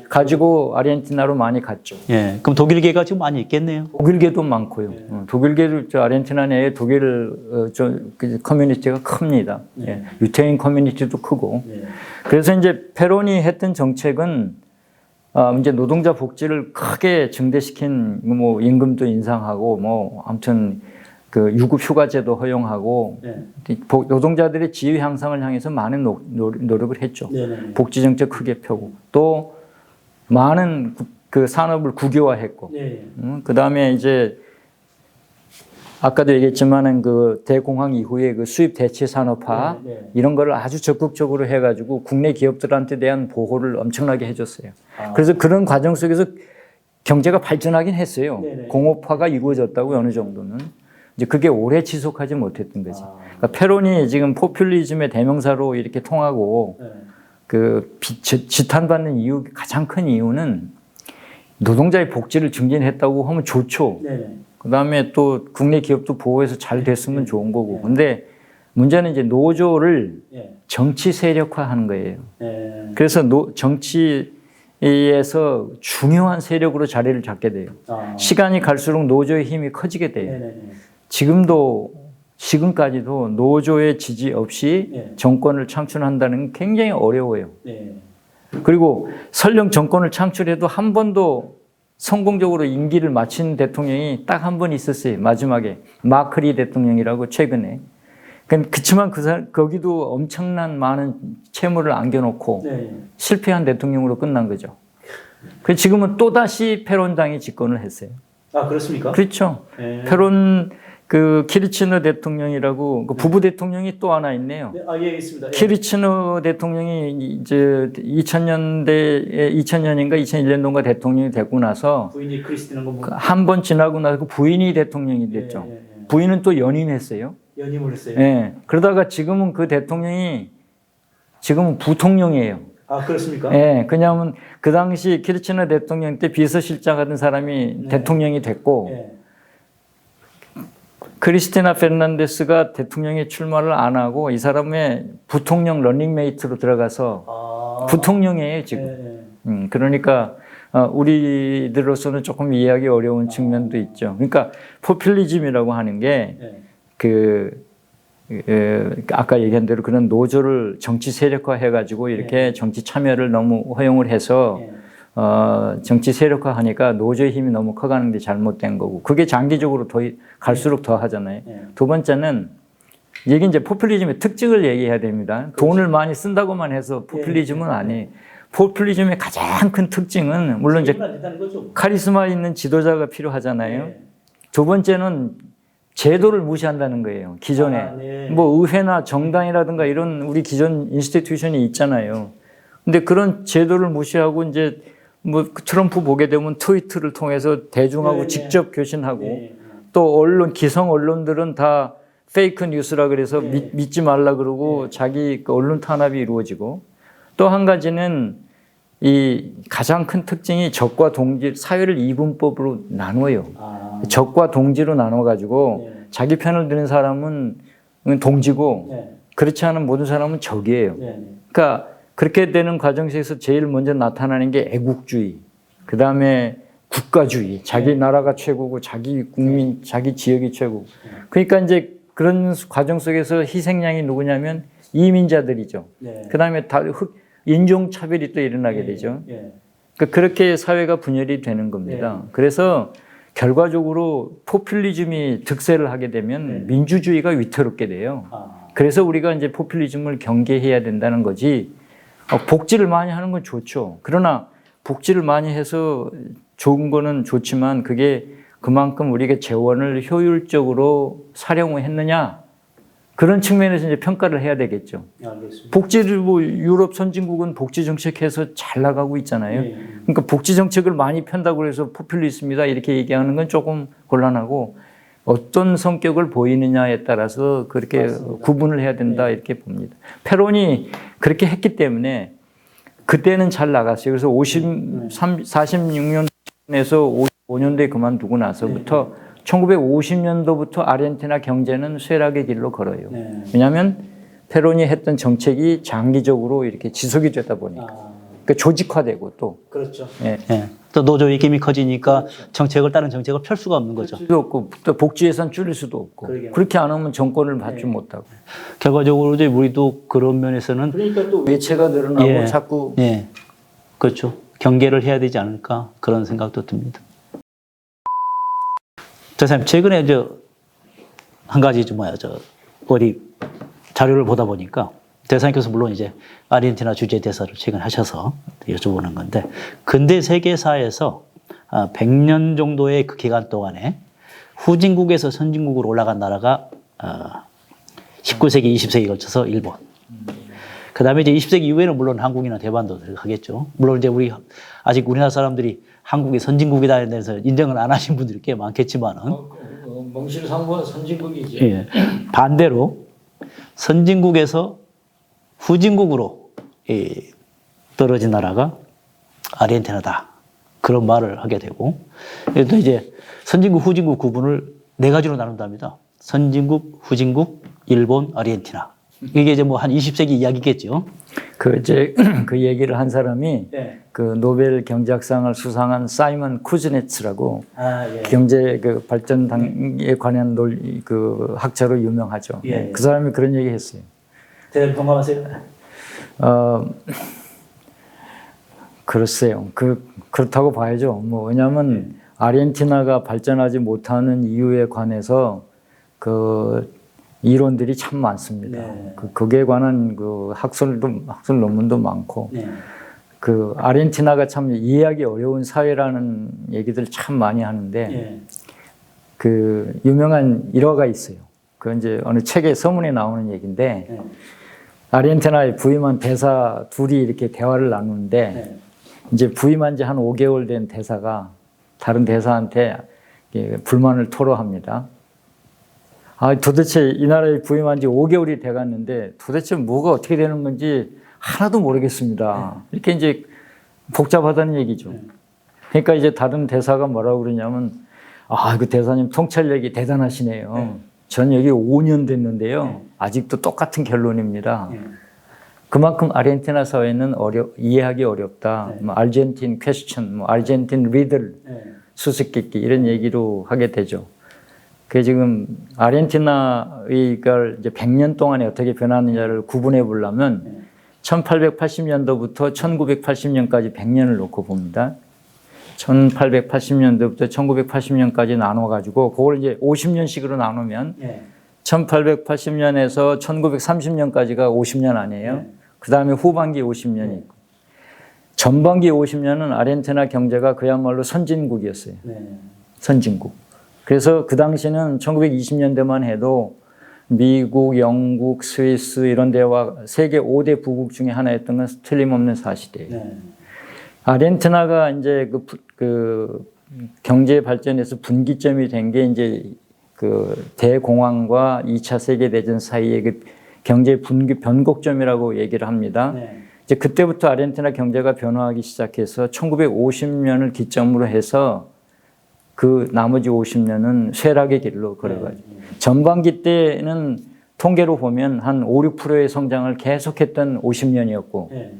가지고 아르헨티나로 많이 갔죠. 그럼 독일계가 지금 많이 있겠네요. 독일계도 많고요. 독일계도 아르헨티나 내에 독일 커뮤니티가 큽니다. 유태인 커뮤니티도 크고. 그래서 이제 페론이 했던 정책은 이제 노동자 복지를 크게 증대시킨 뭐 임금도 인상하고 뭐 아무튼 그 유급 휴가제도 허용하고 노동자들의 지위 향상을 향해서 많은 노력을 했죠. 복지 정책 크게 펴고 또 많은 그 산업을 국유화했고 그 다음에 이제 아까도 얘기했지만은 그 대공황 이후에 그 수입 대체 산업화 네, 네. 이런 거를 아주 적극적으로 해가지고 국내 기업들한테 대한 보호를 엄청나게 해줬어요. 그래서 그런 과정 속에서 경제가 발전하긴 했어요. 네, 네. 공업화가 이루어졌다고 어느 정도는. 이제 그게 오래 지속하지 못했던 거지. 그러니까 페론이 지금 포퓰리즘의 대명사로 이렇게 통하고 네. 그 지탄받는 이유 가장 큰 이유는 노동자의 복지를 증진했다고 하면 좋죠. 네. 그다음에 또 국내 기업도 보호해서 잘 됐으면 좋은 거고. 근데 문제는 이제 노조를 네. 정치 세력화하는 거예요. 네. 그래서 정치에서 중요한 세력으로 자리를 잡게 돼요. 시간이 갈수록 노조의 힘이 커지게 돼요. 네. 네. 지금까지도 노조의 지지 없이 네. 정권을 창출한다는 게 굉장히 어려워요. 네. 그리고 설령 정권을 창출해도 한 번도 성공적으로 임기를 마친 대통령이 딱 한 번 있었어요. 마지막에 마크리 대통령이라고 최근에. 그렇지만 거기도 엄청난 많은 채무를 안겨놓고 네. 실패한 대통령으로 끝난 거죠. 그 지금은 또다시 페론당이 집권을 했어요. 아, 그렇습니까? 그렇죠. 네. 페론 그 키르치너 대통령이라고 그 부부 대통령이 또 하나 있네요. 네. 아, 예, 있습니다. 예. 키르치너 대통령이 이제 2000년인가 2001년도인가 대통령이 되고 나서 부인이 크리스티는 건 뭐? 한 번 지나고 나서 그 부인이 대통령이 됐죠. 예. 부인은 또 연임했어요. 연임을 했어요. 예. 그러다가 지금은 그 대통령이 지금은 부통령이에요. 아, 그렇습니까? 예. 그냐면 그 당시 키르치너 대통령 때 비서실장 하던 사람이 네. 대통령이 됐고 예. 크리스티나 페르난데스가 대통령에 출마를 안 하고 이 사람의 부통령 런닝메이트로 들어가서 부통령이에요 지금. 예. 그러니까 우리들로서는 조금 이해하기 어려운 측면도 있죠. 그러니까 포퓰리즘이라고 하는 게 아까 얘기한 대로 그런 노조를 정치 세력화 해가지고 이렇게 정치 참여를 너무 허용을 해서 정치 세력화하니까 노조의 힘이 너무 커가는 게 잘못된 거고 그게 장기적으로 갈수록 더 하잖아요. 두 번째는 이게 이제 포퓰리즘의 특징을 얘기해야 됩니다. 돈을 많이 쓴다고만 해서 포퓰리즘은 아니에요. 포퓰리즘의 가장 큰 특징은 물론 이제 카리스마 있는 지도자가 필요하잖아요. 두 번째는 제도를 무시한다는 거예요. 기존에 뭐 의회나 정당이라든가 이런 우리 기존 인스티튜션이 있잖아요. 근데 그런 제도를 무시하고 이제 뭐 트럼프 보게 되면 트위터를 통해서 대중하고 직접 교신하고 또 기성 언론들은 다 페이크 뉴스라 그래서 믿지 말라 그러고 자기 언론 탄압이 이루어지고 또 한 가지는 이 가장 큰 특징이 적과 동지 사회를 이분법으로 나눠요. 적과 동지로 나눠가지고 자기 편을 드는 사람은 동지고 그렇지 않은 모든 사람은 적이에요. 그러니까 그렇게 되는 과정 속에서 제일 먼저 나타나는 게 애국주의, 그 다음에 국가주의, 자기 나라가 최고고 자기 국민, 자기 지역이 최고. 그러니까 이제 그런 과정 속에서 희생양이 누구냐면 이민자들이죠. 그 다음에 인종차별이 또 일어나게 되죠. 그러니까 그렇게 사회가 분열이 되는 겁니다. 그래서 결과적으로 포퓰리즘이 득세를 하게 되면 민주주의가 위태롭게 돼요. 그래서 우리가 이제 포퓰리즘을 경계해야 된다는 거지. 복지를 많이 하는 건 좋죠. 그러나 복지를 많이 해서 좋은 거는 좋지만 그게 그만큼 우리가 재원을 효율적으로 사용했느냐 그런 측면에서 이제 평가를 해야 되겠죠. 복지를 뭐 유럽 선진국은 복지 정책해서 잘 나가고 있잖아요. 그러니까 복지 정책을 많이 편다고 해서 포퓰리즘이다 이렇게 얘기하는 건 조금 곤란하고 어떤 성격을 보이느냐에 따라서 그렇게 맞습니다. 구분을 해야 된다 이렇게 봅니다. 페론이 그렇게 했기 때문에 그때는 잘 나갔어요. 그래서 46년에서 55년도에 그만두고 나서부터 1950년도부터 아르헨티나 경제는 쇠락의 길로 걸어요. 왜냐하면 페론이 했던 정책이 장기적으로 이렇게 지속이 되다 보니까 그러니까 조직화되고 또 그렇죠. 또 노조 위기임이 커지니까 정책을 다른 정책을 펼 수가 없는 거죠. 수도 없고 또 복지 예산 줄일 수도 없고 그렇게 안 하면 정권을 받지 못하고 결과적으로 이제 우리도 그런 면에서는 그러니까 또 외채가 늘어나고 자꾸 그렇죠. 경계를 해야 되지 않을까 그런 생각도 듭니다. 선생님 최근에 한 가지 어디 자료를 보다 보니까 대사님께서 물론 이제 아르헨티나 주재 대사를 최근 하셔서 여쭤보는 건데 근대 세계사에서 100년 정도의 그 기간 동안에 후진국에서 선진국으로 올라간 나라가 19세기, 20세기에 걸쳐서 일본. 그 다음에 이제 20세기 이후에는 물론 한국이나 대만도 들어가겠죠. 물론 이제 아직 우리나라 사람들이 한국이 선진국이다 해서 인정을 안 하신 분들이 꽤 많겠지만은. 몽실상부는 선진국이죠. 예. 반대로 선진국에서 후진국으로 떨어진 나라가 아르헨티나다. 그런 말을 하게 되고. 또 이제 선진국, 후진국 구분을 네 가지로 나눈답니다. 선진국, 후진국, 일본, 아르헨티나. 이게 이제 뭐 한 20세기 이야기겠죠. 그 얘기를 한 사람이 네. 그 노벨 경제학상을 수상한 사이먼 쿠즈네츠라고 예. 경제 그 발전에 관한 그 학자로 유명하죠. 예. 그 사람이 그런 얘기 했어요. 대단히 동감하세요? 글쎄요. 그렇다고 봐야죠. 뭐, 왜냐하면 아르헨티나가 발전하지 못하는 이유에 관해서 그 이론들이 참 많습니다. 네. 거기에 관한 그 학술 논문도 많고, 네. 그 아르헨티나가 참 이해하기 어려운 사회라는 얘기들 참 많이 하는데, 네. 그 유명한 일화가 있어요. 그 이제 어느 책에 서문에 나오는 얘기인데, 네. 아르헨티나에 부임한 대사 둘이 이렇게 대화를 나누는데, 네. 이제 부임한 지 한 5개월 된 대사가 다른 대사한테 불만을 토로합니다. 도대체 이 나라에 부임한 지 5개월이 돼 갔는데 도대체 뭐가 어떻게 되는 건지 하나도 모르겠습니다. 이렇게 이제 복잡하다는 얘기죠. 그러니까 이제 다른 대사가 뭐라고 그러냐면, 그 대사님 통찰력이 대단하시네요. 전 여기 5년 됐는데요. 아직도 똑같은 결론입니다. 그만큼 아르헨티나 사회는 이해하기 어렵다. 뭐 아르헨틴 퀘스천, 뭐 아르헨틴 리들, 수수께끼 이런 얘기로 하게 되죠. 그 지금 아르헨티나가 이제 100년 동안에 어떻게 변하느냐를 구분해 보려면 1880년도부터 1980년까지 100년을 놓고 봅니다. 1880년도부터 1980년까지 나눠가지고 그걸 이제 50년씩으로 나누면 1880년에서 1930년까지가 50년 아니에요. 그 다음에 후반기 50년이 있고 전반기 50년은 아르헨티나 경제가 그야말로 선진국이었어요. 선진국. 그래서 그 당시는 1920년대만 해도 미국, 영국, 스위스 이런 데와 세계 5대 부국 중에 하나였던 건 틀림없는 사실이에요. 아르헨티나가 이제 그 경제 발전에서 분기점이 된 게 이제 그 대공황과 2차 세계대전 사이의 그 경제 변곡점이라고 얘기를 합니다. 이제 그때부터 아르헨티나 경제가 변화하기 시작해서 1950년을 기점으로 해서 그 나머지 50년은 쇠락의 길로 걸어가죠. 전반기 때는 통계로 보면 한 5, 6%의 성장을 계속했던 50년이었고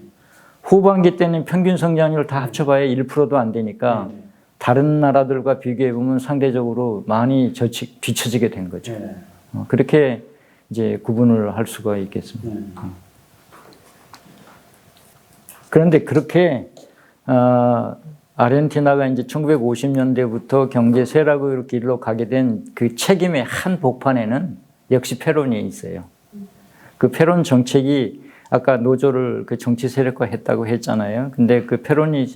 후반기 때는 평균 성장률 다 합쳐봐야 1%도 안 되니까 다른 나라들과 비교해 보면 상대적으로 많이 뒤처지게 된 거죠. 그렇게 이제 구분을 할 수가 있겠습니다. 그런데 그렇게 아르헨티나가 이제 1950년대부터 경제 쇠락의 길로 가게 된 그 책임의 한 복판에는 역시 페론이 있어요. 그 페론 정책이 아까 노조를 그 정치 세력화했다고 했잖아요. 근데 그 페론이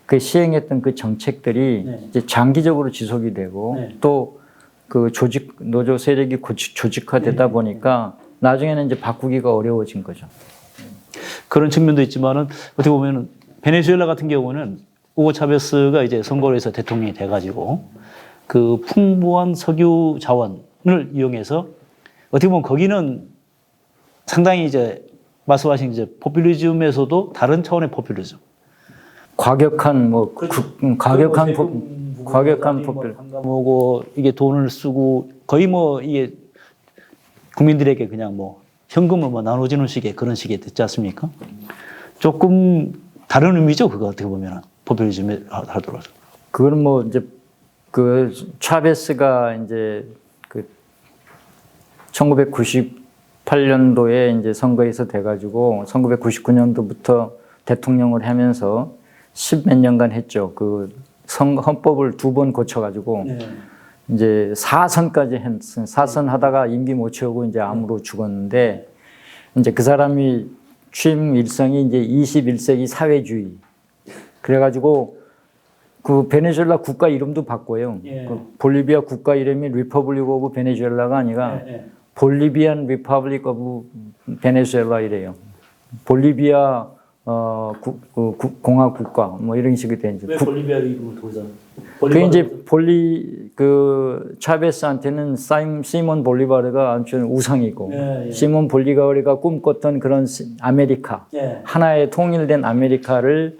그 시행했던 그 정책들이 이제 장기적으로 지속이 되고 또 그 노조 세력이 조직화되다 보니까 나중에는 이제 바꾸기가 어려워진 거죠. 그런 측면도 있지만은 어떻게 보면은 베네수엘라 같은 경우는 우고 차베스가 이제 선거를 해서 대통령이 돼가지고 그 풍부한 석유 자원을 이용해서 어떻게 보면 거기는 상당히 이제 말씀하신 이제 포퓰리즘에서도 다른 차원의 포퓰리즘. 과격한 포퓰. 뭐고 이게 돈을 쓰고 거의 뭐 이게 국민들에게 그냥 뭐 현금을 뭐 나눠주는 식의 그런 식이 됐지 않습니까? 조금 다른 의미죠, 그거 어떻게 보면은 포퓰리즘에 하더라도. 그거는 뭐 이제 그 차베스가 이제 그 1998년도에 이제 선거에서 돼가지고 1999년도부터 대통령을 하면서 10몇 년간 했죠. 그 헌법을 2번 고쳐가지고 이제 4선 하다가 임기 못 채우고 이제 암으로 죽었는데 이제 그 사람이 취임 일성이 이제 21세기 사회주의. 그래가지고 그 베네수엘라 국가 이름도 바꿔요. 예. 그 볼리비아 국가 이름이 리퍼블릭 오브 베네수엘라가 아니라 예. 볼리비안 리퍼블릭 오브 베네수엘라 이래요. 볼리비아 공화 국가 뭐 이런 식이 되죠. 왜 볼리비아 이름을 도전? 그 이제 그 차베스한테는 시몬 볼리바르가 아주 우상이고 시몬 볼리바르가 꿈꿨던 그런 아메리카 하나의 통일된 아메리카를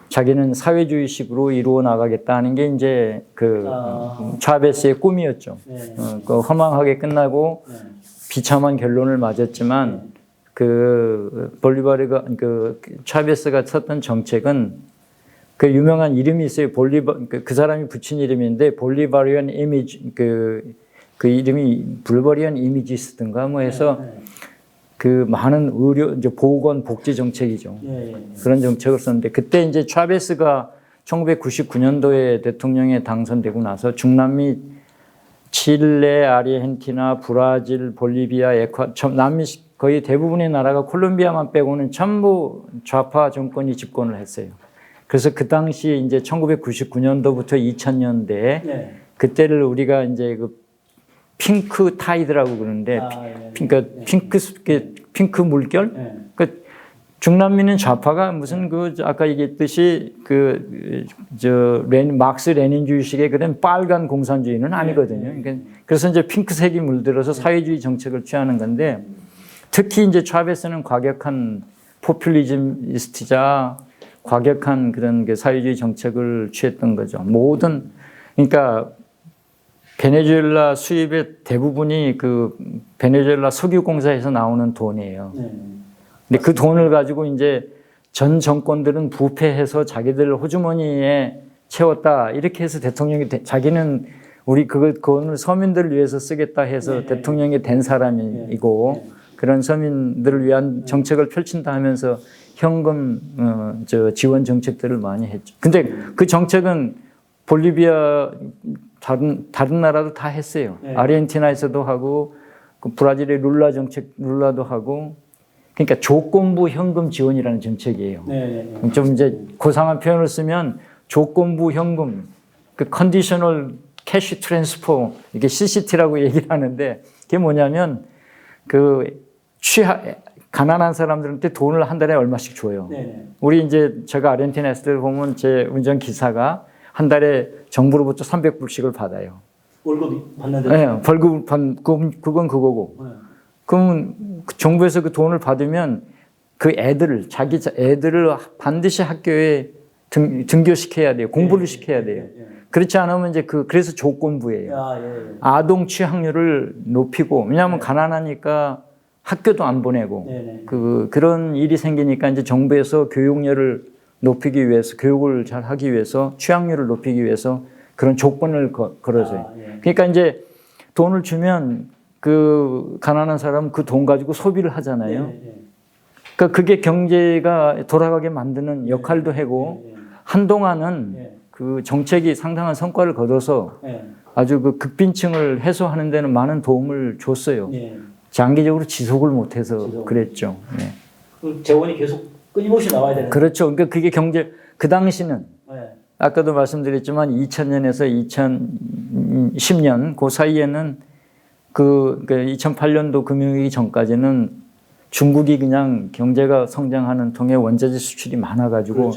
자기는 사회주의식으로 이루어 나가겠다는 게 이제 그 차베스의 꿈이었죠. 그 허망하게 끝나고 비참한 결론을 맞았지만 그 볼리바르가 그 차베스가 썼던 정책은 그 유명한 이름이 있어요. 그 사람이 붙인 이름인데 볼리바리안 이미지 그 이름이 불바리안 이미지스든가 뭐 해서 그 많은 의료 이제 보건 복지 정책이죠. 그런 정책을 썼는데 그때 이제 차베스가 1999년도에 대통령에 당선되고 나서 중남미 칠레, 아르헨티나, 브라질, 볼리비아, 남미 거의 대부분의 나라가 콜롬비아만 빼고는 전부 좌파 정권이 집권을 했어요. 그래서 그 당시 이제 1999년도부터 2000년대 그때를 우리가 이제 그 핑크 타이드라고 그러는데 그러니까 핑크 물결? 그 중남미는 좌파가 무슨 그 아까 얘기했듯이 막스 레닌주의식의 그런 빨간 공산주의는 아니거든요. 그래서 이제 핑크색이 물들어서 사회주의 정책을 취하는 건데 특히 이제 차베스는 과격한 포퓰리즘이스트자 과격한 그런 그 사회주의 정책을 취했던 거죠. 그러니까 베네수엘라 수입의 대부분이 그 베네수엘라 석유공사에서 나오는 돈이에요. 근데 그 돈을 가지고 이제 전 정권들은 부패해서 자기들 호주머니에 채웠다. 이렇게 해서 대통령이 자기는 우리 그거를 서민들을 위해서 쓰겠다 해서 대통령이 된 사람이고 그런 서민들을 위한 정책을 펼친다 하면서 현금 지원 정책들을 많이 했죠. 근데 그 정책은 볼리비아 다른 나라도 다 했어요. 아르헨티나에서도 하고 그 브라질의 룰라도 하고 그러니까 조건부 현금 지원이라는 정책이에요. 좀 이제 고상한 표현을 쓰면 조건부 현금 그 컨디셔널 캐시 트랜스퍼 이게 CCT라고 얘기를 하는데 그게 뭐냐면 가난한 사람들한테 돈을 한 달에 얼마씩 줘요. 우리 이제 제가 아르헨티나 있을 때 보면 제 운전 기사가 한 달에 정부로부터 300불씩을 받아요. 월급 받는데? 네, 벌금 그건 그거고. 그러면 정부에서 그 돈을 받으면 그 자기 애들을 반드시 학교에 등교시켜야 돼요. 공부를 시켜야 돼요. 그렇지 않으면 이제 그래서 조건부예요. 아동 취학률을 높이고 왜냐하면 가난하니까 학교도 안 보내고 그런 일이 생기니까 이제 정부에서 교육열을 높이기 위해서 교육을 잘 하기 위해서 취학률을 높이기 위해서 그런 조건을 걸어줘요. 그러니까 이제 돈을 주면 그 가난한 사람은 그 돈 가지고 소비를 하잖아요. 그러니까 그게 경제가 돌아가게 만드는 역할도 하고 한동안은 그 정책이 상당한 성과를 거둬서 아주 그 극빈층을 해소하는 데는 많은 도움을 줬어요. 장기적으로 지속을 못해서 그랬죠. 그 재원이 계속 끊임없이 나와야 되는. 그렇죠. 그러니까 그게 그 당시는 아까도 말씀드렸지만 2000년에서 2010년 그 사이에는 그 2008년도 금융위기 전까지는 중국이 그냥 경제가 성장하는 통에 원자재 수출이 많아가지고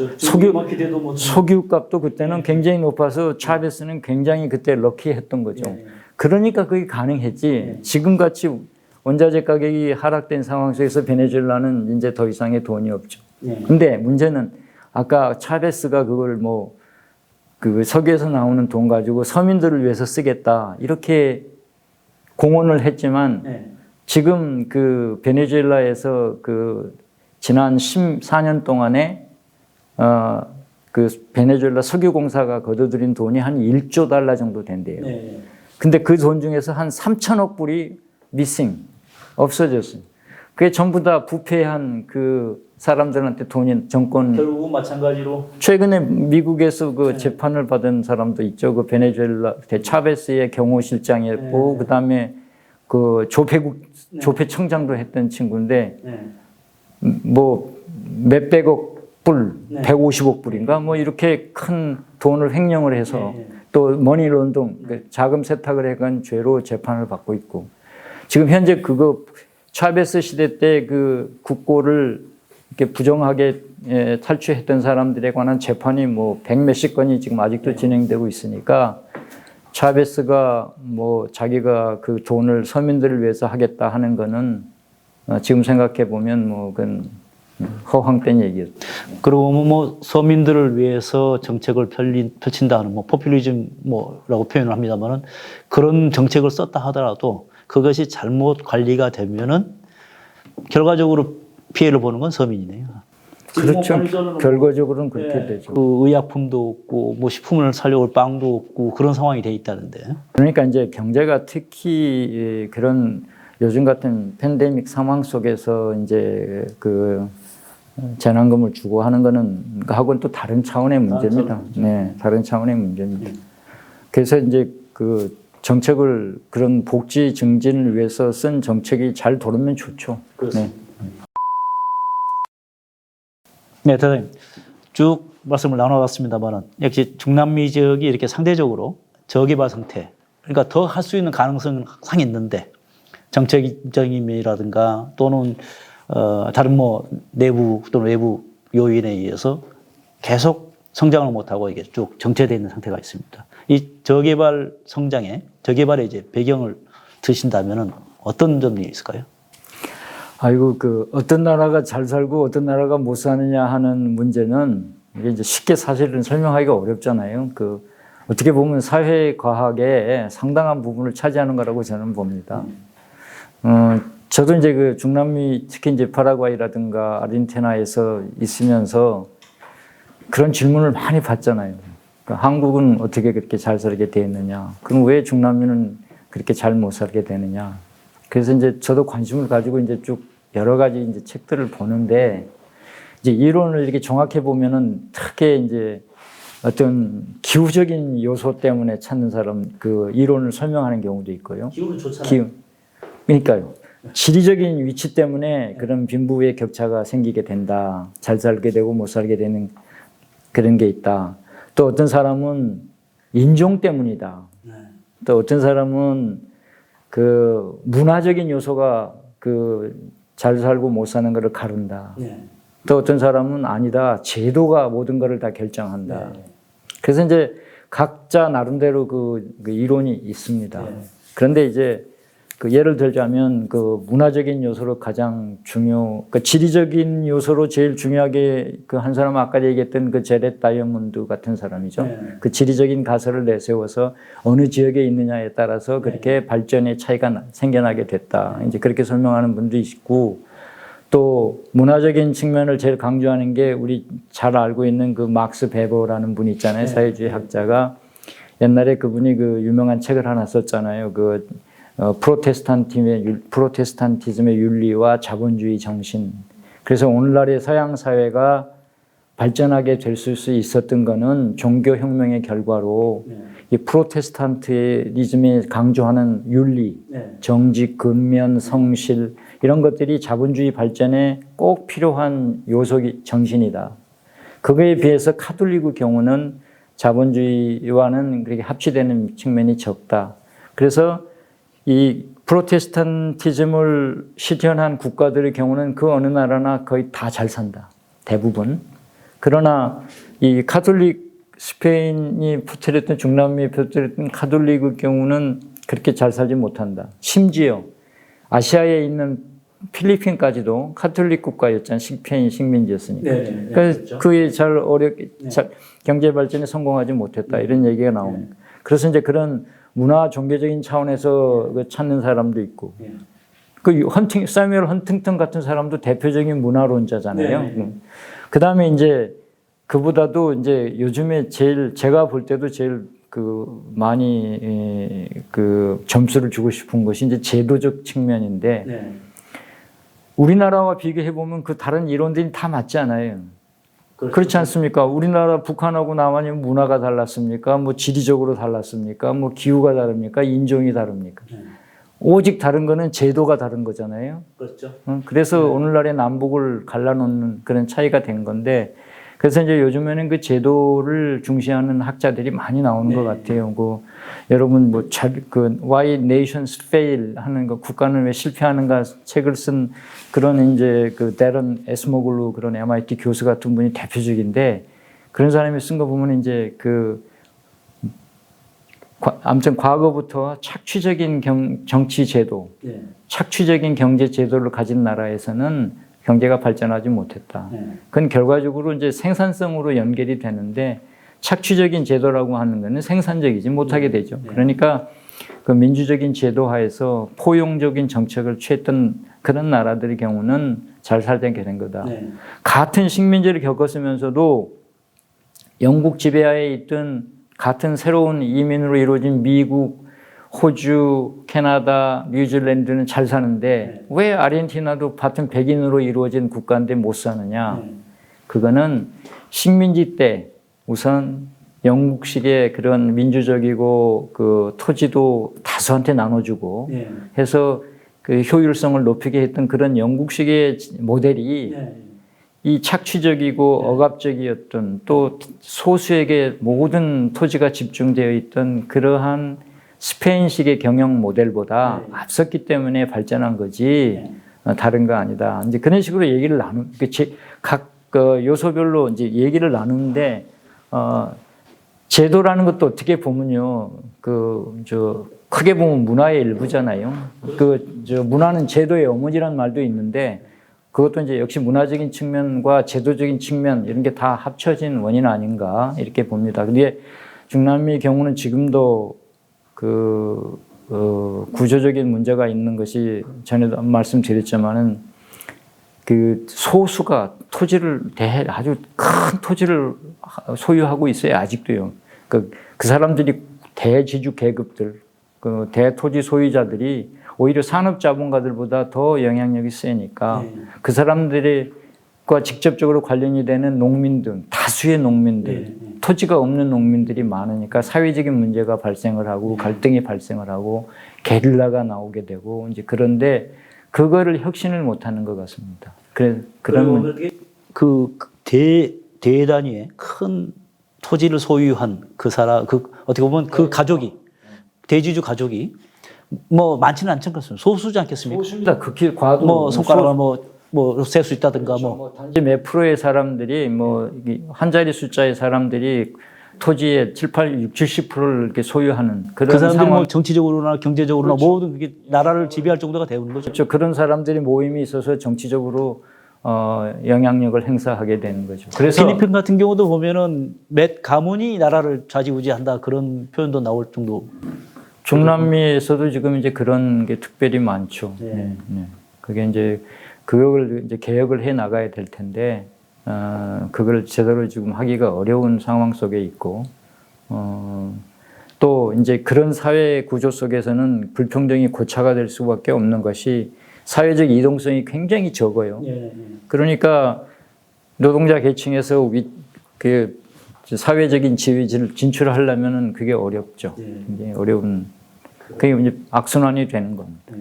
석유값도 그때는 굉장히 높아서 차베스는 굉장히 그때 럭키했던 거죠. 그러니까 그게 가능했지. 지금같이 원자재 가격이 하락된 상황 속에서 베네수엘라는 이제 더 이상의 돈이 없죠. 근데 문제는 아까 차베스가 그걸 그 석유에서 나오는 돈 가지고 서민들을 위해서 쓰겠다 이렇게 공언을 했지만 지금 그 베네수엘라에서 그 지난 14년 동안에 그 베네수엘라 석유공사가 거둬들인 돈이 한 1조 달러 정도 된대요. 근데 그 돈 중에서 한 3천억 불이 없어졌어요. 그게 전부 다 부패한 그 사람들한테 정권. 결국은 마찬가지로. 최근에 미국에서 그 재판을 받은 사람도 있죠. 그 베네수엘라 차베스의 경호실장이었고, 그 다음에 그 조폐청장도 했던 친구인데, 뭐 몇백억 불, 150억 불인가? 뭐 이렇게 큰 돈을 횡령을 해서 또 머니 론동, 자금 세탁을 해간 죄로 재판을 받고 있고 지금 현재 그거 차베스 시대 때 그 국고를 이렇게 부정하게 탈취했던 사람들에 관한 재판이 뭐 100몇십 건이 지금 아직도 진행되고 있으니까 차베스가 뭐 자기가 그 돈을 서민들을 위해서 하겠다 하는 거는 지금 생각해 보면 뭐 그건 허황된 얘기였죠. 그리고 뭐 서민들을 위해서 정책을 펼친다는 뭐 포퓰리즘 뭐라고 표현을 합니다만은 그런 정책을 썼다 하더라도 그것이 잘못 관리가 되면은 결과적으로 피해를 보는 건 서민이네요. 그렇죠. 결과적으로는 그렇게 되죠. 그 의약품도 없고 뭐 식품을 사려올 빵도 없고 그런 상황이 돼 있다는데. 그러니까 이제 경제가 특히 그런 요즘 같은 팬데믹 상황 속에서 이제 그 재난금을 주고 하는 거는 하고는 또 다른 차원의 문제입니다. 네, 다른 차원의 문제입니다. 그래서 이제 그 정책을 그런 복지 증진을 위해서 쓴 정책이 잘 돌으면 좋죠. 네. 네, 대장님. 쭉 말씀을 나눠봤습니다만은 역시 중남미 지역이 이렇게 상대적으로 저개발 상태, 그러니까 더 할 수 있는 가능성은 항상 있는데 정책적인 면이라든가 또는 다른 뭐 내부 또는 외부 요인에 의해서 계속 성장을 못하고 이게 쭉 정체되어 있는 상태가 있습니다. 이 저개발 성장에 저개발의 이제 배경을 드신다면은 어떤 점이 있을까요? 아이고 그 어떤 나라가 잘 살고 어떤 나라가 못 사느냐 하는 문제는 이게 이제 쉽게 사실은 설명하기가 어렵잖아요. 그 어떻게 보면 사회 과학의 상당한 부분을 차지하는 거라고 저는 봅니다. 저도 이제 그 중남미 특히 이제 파라과이라든가 아르헨티나에서 있으면서 그런 질문을 많이 받잖아요. 그러니까 한국은 어떻게 그렇게 잘 살게 되었느냐? 그럼 왜 중남미는 그렇게 잘 못 살게 되느냐? 그래서 이제 저도 관심을 가지고 이제 쭉 여러 가지 이제 책들을 보는데 이제 이론을 이렇게 정확해 보면은 특히 이제 어떤 기후적인 요소 때문에 찾는 사람 그 이론을 설명하는 경우도 있고요. 기후는 좋잖아요. 그러니까요. 지리적인 위치 때문에 그런 빈부의 격차가 생기게 된다. 잘 살게 되고 못 살게 되는 그런 게 있다. 또 어떤 사람은 인종 때문이다. 또 어떤 사람은 그 문화적인 요소가 그 잘 살고 못 사는 것을 가른다. 또 어떤 사람은 아니다. 제도가 모든 것을 다 결정한다. 그래서 이제 각자 나름대로 그 이론이 있습니다. 그런데 이제 그 예를 들자면 그 문화적인 요소로 가장 그 지리적인 요소로 제일 중요하게 그 한 사람은 아까 얘기했던 그 제렛 다이아몬드 같은 사람이죠. 그 지리적인 가설을 내세워서 어느 지역에 있느냐에 따라서 그렇게 발전의 차이가 생겨나게 됐다. 이제 그렇게 설명하는 분도 있고 또 문화적인 측면을 제일 강조하는 게 우리 잘 알고 있는 그 막스 베버라는 분 있잖아요. 사회주의 학자가 옛날에 그분이 그 유명한 책을 하나 썼잖아요. 그 프로테스탄티즘의 윤리와 자본주의 정신. 그래서 오늘날의 서양 사회가 발전하게 될 수 있었던 거는 종교혁명의 결과로 이 프로테스탄티즘이 강조하는 윤리, 정직, 근면, 성실 이런 것들이 자본주의 발전에 꼭 필요한 요소 정신이다. 그거에 비해서 카톨릭의 경우는 자본주의와는 그렇게 합치되는 측면이 적다. 그래서 이 프로테스탄티즘을 실현한 국가들의 경우는 그 어느 나라나 거의 다 잘 산다. 대부분. 그러나 이 카톨릭 스페인이 퍼뜨렸던 중남미에 퍼뜨렸던 카톨릭의 경우는 그렇게 잘 살지 못한다. 심지어 아시아에 있는 필리핀까지도 카톨릭 국가였잖아요. 스페인 식민지였으니까. 그래서 그게 잘 경제 발전에 성공하지 못했다. 이런 얘기가 나옵니다. 그래서 이제 그런 문화 종교적인 차원에서 찾는 사람도 있고, 그 사뮤엘 헌팅턴 같은 사람도 대표적인 문화론자잖아요. 그 다음에 이제 그보다도 이제 요즘에 제가 볼 때도 제일 그 많이 그 점수를 주고 싶은 것이 이제 제도적 측면인데, 우리나라와 비교해 보면 그 다른 이론들이 다 맞지 않아요. 그렇지 않습니까? 우리나라 북한하고 남한이 문화가 달랐습니까? 뭐 지리적으로 달랐습니까? 뭐 기후가 다릅니까? 인종이 다릅니까? 오직 다른 거는 제도가 다른 거잖아요. 그렇죠. 그래서 오늘날의 남북을 갈라놓는 그런 차이가 된 건데, 그래서 이제 요즘에는 그 제도를 중시하는 학자들이 많이 나오는 것 같아요. 여러분 Why Nations Fail 하는 거, 국가는 왜 실패하는가 책을 쓴 그런 이제 그 데런 에스모글루 그런 MIT 교수 같은 분이 대표적인데, 그런 사람이 쓴 거 보면 이제 아무튼 과거부터 착취적인 정치 제도, 착취적인 경제 제도를 가진 나라에서는 경제가 발전하지 못했다. 그건 결과적으로 이제 생산성으로 연결이 되는데, 착취적인 제도라고 하는 것은 생산적이지 못하게 되죠. 그러니까 그 민주적인 제도 하에서 포용적인 정책을 취했던 그런 나라들의 경우는 잘 살게 된 거다. 같은 식민지를 겪었으면서도 영국 지배하에 있던 같은 새로운 이민으로 이루어진 미국, 호주, 캐나다, 뉴질랜드는 잘 사는데 왜 아르헨티나도 같은 백인으로 이루어진 국가인데 못 사느냐? 그거는 식민지 때 우선 영국식의 그런 민주적이고 그 토지도 다수한테 나눠주고 해서 그 효율성을 높이게 했던 그런 영국식의 모델이 이 착취적이고 억압적이었던, 또 소수에게 모든 토지가 집중되어 있던 그러한 스페인식의 경영 모델보다 앞섰기 때문에 발전한 거지 다른 거 아니다. 이제 그런 식으로 얘기를 각 요소별로 이제 얘기를 나누는데, 제도라는 것도 어떻게 보면요, 크게 보면 문화의 일부잖아요. 문화는 제도의 어머니라는 말도 있는데, 그것도 이제 역시 문화적인 측면과 제도적인 측면 이런 게 다 합쳐진 원인 아닌가 이렇게 봅니다. 근데 중남미 경우는 지금도 구조적인 문제가 있는 것이 전에도 말씀드렸지만은 그 소수가 아주 큰 토지를 소유하고 있어요. 아직도요. 그 사람들이 대지주 계급들, 그 대토지 소유자들이 오히려 산업자본가들보다 더 영향력이 세니까 그 사람들과 직접적으로 관련이 되는 농민들, 다수의 농민들, 토지가 없는 농민들이 많으니까 사회적인 문제가 발생을 하고 갈등이 발생을 하고 게릴라가 나오게 되고 이제 그런데 그거를 혁신을 못하는 것 같습니다. 그런 대단위의 큰 토지를 소유한 어떻게 보면 그 가족이, 대지주 가족이 뭐 많지는 않지 않겠습니까? 소수지 않겠습니까? 소수입니다. 극히 과도 손가락을 셀 수 있다든가 단지 몇 프로의 사람들이 한 자리 숫자의 사람들이 토지의 70%를 이렇게 소유하는 그런 그 사람들이 상황. 정치적으로나 경제적으로나 모든 그게 나라를 지배할 정도가 되는 거죠. 그렇죠. 그런 사람들이 모임이 있어서 정치적으로 영향력을 행사하게 되는 거죠. 그래서 필리핀 같은 경우도 보면은 몇 가문이 나라를 좌지우지한다 그런 표현도 나올 정도. 중남미에서도 지금 이제 그런 게 특별히 많죠. 그게 이제 그걸 이제 개혁을 해 나가야 될 텐데 그걸 제대로 지금 하기가 어려운 상황 속에 있고, 또 이제 그런 사회 구조 속에서는 불평등이 고착화 될 수밖에 없는 것이 사회적 이동성이 굉장히 적어요. 그러니까 노동자 계층에서 그 사회적인 지위를 진출하려면은 그게 어렵죠. 굉장히 어려운, 그게 이제 악순환이 되는 겁니다.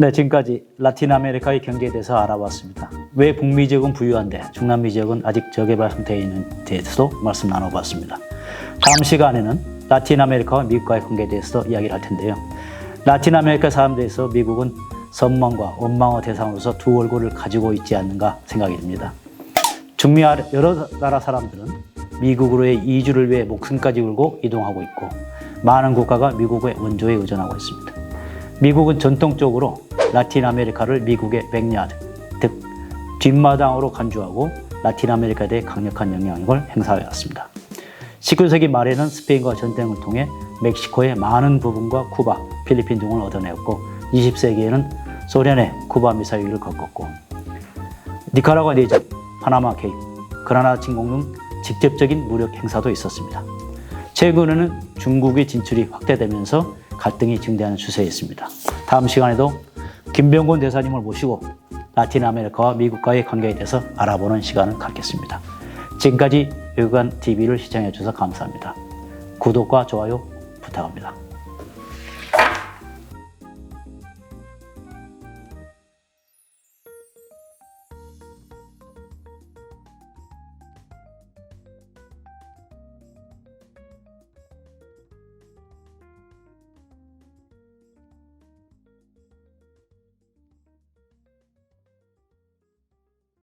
네, 지금까지 라틴 아메리카의 경제에 대해서 알아봤습니다. 왜 북미 지역은 부유한데 중남미 지역은 아직 저개발 상태에 있는 데에서도 말씀 나눠봤습니다. 다음 시간에는 라틴 아메리카와 미국과의 관계에 대해서도 이야기를 할 텐데요. 라틴 아메리카 사람들에서 미국은 선망과 원망의 대상으로서 두 얼굴을 가지고 있지 않는가 생각이 듭니다. 중미 여러 나라 사람들은 미국으로의 이주를 위해 목숨까지 걸고 이동하고 있고, 많은 국가가 미국의 원조에 의존하고 있습니다. 미국은 전통적으로 라틴 아메리카를 미국의 백야드, 즉 뒷마당으로 간주하고 라틴 아메리카에 대해 강력한 영향력을 행사해 왔습니다. 19세기 말에는 스페인과 전쟁을 통해 멕시코의 많은 부분과 쿠바, 필리핀 등을 얻어내었고, 20세기에는 소련의 쿠바 미사일을 꺾었고, 니카라과 내전, 파나마 개입, 그라나다 침공 등 직접적인 무력 행사도 있었습니다. 최근에는 중국의 진출이 확대되면서 갈등이 증대하는 추세에 있습니다. 다음 시간에도 김병곤 대사님을 모시고 라틴 아메리카와 미국과의 관계에 대해서 알아보는 시간을 갖겠습니다. 지금까지 외교관 TV를 시청해 주셔서 감사합니다. 구독과 좋아요 부탁합니다.